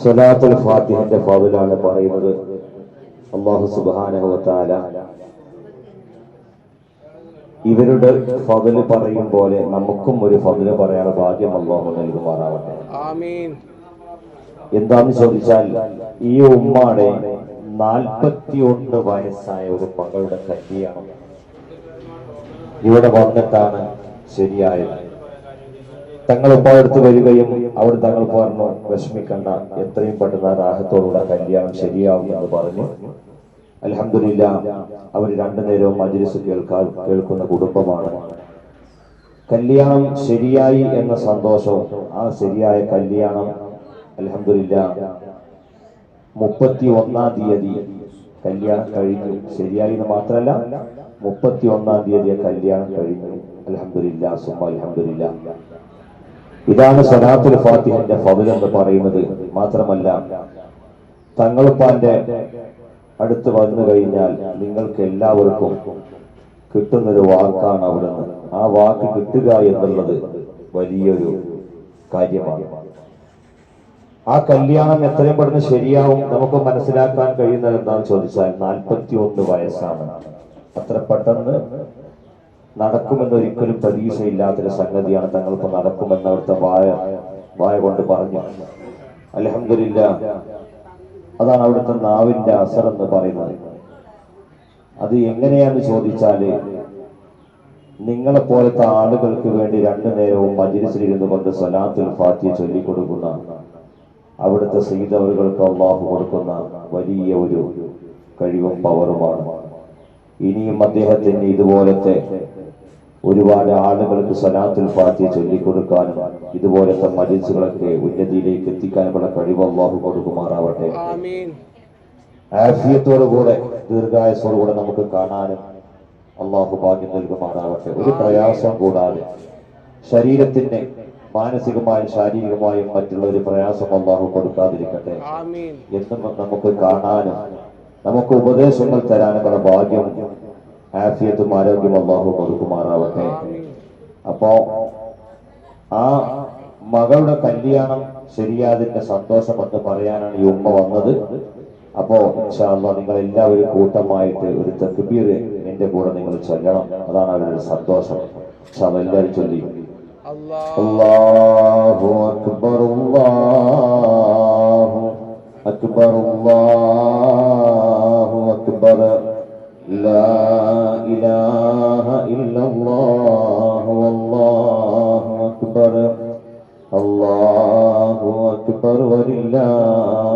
സ്വലാത്തുൽ ഫാത്തിഹന്റെ ഫളിലാണ് പറയുന്നത്. അല്ലാഹു സുബ്ഹാനഹു വ തആല ഇവരുടെ ഫളില് പറയും പോലെ നമുക്കും ഒരു ഫളില് പറയാനുള്ള ഭാഗ്യം അല്ലാഹു നൽകുമാറാവട്ടെ. ആമീൻ. എന്താന്ന് ചോദിച്ചാൽ, ഈ ഉമ്മാടെ 41 വയസ്സായ ഒരു മകളുടെ കല്യാണം ഇവിടെ വന്നിട്ടാണ് ശരിയായത്. തങ്ങൾ ഉപ്പാടുത്ത് വരികയും അവിടെ തങ്ങൾ പറഞ്ഞു, വിഷമിക്കണ്ട, എത്രയും പെട്ടെന്ന് റാഹത്തോടുള്ള കല്യാണം ശരിയാവും എന്ന് പറഞ്ഞു. അൽഹംദുലില്ലാഹ്, അവർ രണ്ടു നേരവും മജ്‌ലിസ് കേൾക്കുന്ന കുടുംബമാണ്. കല്യാണം ശരിയായി എന്ന സന്തോഷവും ആ ശരിയായ കല്യാണം അൽഹംദുലില്ലാഹ് 31-ാം തീയതി കല്യാണം കഴിഞ്ഞു. ശരിയായി എന്ന് മാത്രമല്ല, 31-ാം തീയതി കല്യാണം കഴിഞ്ഞു. അൽഹംദുലില്ലാഹ് സുമ്മ അൽഹംദുലില്ലാഹ്. ഇതാണ് സ്വലാത്തുൽ ഫാത്തിഹന്റെ ഫളിൽ എന്ന് പറയുന്നത്. മാത്രമല്ല, തങ്ങളുപ്പാന്റെ അടുത്ത് വന്നു കഴിഞ്ഞാൽ നിങ്ങൾക്ക് എല്ലാവർക്കും കിട്ടുന്നൊരു വാക്കാണ് അവിടുന്ന്. ആ വാക്ക് കിട്ടുക എന്നുള്ളത് വലിയൊരു കാര്യമാണ്. ആ കല്യാണം എത്രയും പെട്ടെന്ന് ശരിയാവും. നമുക്ക് മനസ്സിലാക്കാൻ കഴിയുന്നത് എന്താണെന്ന് ചോദിച്ചാൽ, 41 വയസ്സാണ്. അത്ര പെട്ടെന്ന് നടക്കുമെന്ന് ഒരിക്കലും പ്രതീക്ഷയില്ലാത്തൊരു സംഗതിയാണ്. തങ്ങൾക്ക് നടക്കുമെന്ന് അവിടുത്തെ വായ കൊണ്ട് പറഞ്ഞു. അൽഹംദുലില്ലാഹ്, അതാണ് അവിടുത്തെ നാവിന്റെ അസർ എന്ന് പറയുന്നത്. അത് എങ്ങനെയാന്ന് ചോദിച്ചാല്, നിങ്ങളെ പോലത്തെ ആളുകൾക്ക് വേണ്ടി രണ്ടു നേരവും മജ്‌ലിസിലിരുന്നു കൊണ്ട് സ്വലാത്തുൽ ഫാത്തിഹ ചൊല്ലിക്കൊടുക്കുന്ന അവിടുത്തെ സയ്യിദവറുകൾക്ക് അല്ലാഹു കൊടുക്കുന്ന വലിയ ഒരു കഴിവും പവറുമാണ്. ഇനിയും അദ്ദേഹത്തിന് ഇതുപോലത്തെ ഒരുപാട് ആളുകൾക്ക് സ്വലാത്തുൽ ഫാത്തിഹ ചൊല്ലിക്കൊടുക്കാനും ഇതുപോലത്തെ മജ്‌ലിസുകളൊക്കെ ഉന്നതിയിലേക്ക് എത്തിക്കാനുമുള്ള കഴിവ് അല്ലാഹു കൊടുക്കുമാറാവട്ടെ. ആഫിയത്തോടുകൂടെ ദീർഘായുസ്സോടുകൂടെ നമുക്ക് കാണാനും അല്ലാഹു ഭാഗ്യം നൽകുമാറാവട്ടെ. ഒരു പ്രയാസം കൂടാതെ ശരീരത്തിന് മാനസികമായും ശാരീരികമായും മറ്റുള്ള ഒരു പ്രയാസം അല്ലാഹു കൊടുക്കാതിരിക്കട്ടെ. എന്നും നമുക്ക് കാണാനും നമുക്ക് ഉപദേശങ്ങൾ തരാനുള്ള ഭാഗ്യം ആഫിയത്തും ആരോഗ്യം അല്ലാഹു കൊടുക്കുമാറാവട്ടെ. അപ്പോ ആ മകളുടെ കല്യാണം ശരിയാതിന്റെ സന്തോഷം എന്ന് പറയാനാണ് ഈ ഉമ്മ വന്നത്. അപ്പോ ഇൻഷാ അല്ലാഹ് നിങ്ങൾ എല്ലാവരും കൂട്ടമായിട്ട് ഒരു തക്ബീർ എന്റെ കൂടെ നിങ്ങൾ ചൊല്ലണം. അതാണ് അവരുടെ സന്തോഷം. ഇൻഷാ അല്ലാഹ് എല്ലാവരും ചൊല്ലി. അല്ലാഹു അക്ബർ അല്ലാഹു അക്ബർ അല്ലാഹു അക്ബർ ലാ ഇലാഹ ഇല്ലല്ലാഹു വല്ലാഹു അക്ബർ അല്ലാഹു അക്ബർ വലില്ലാഹി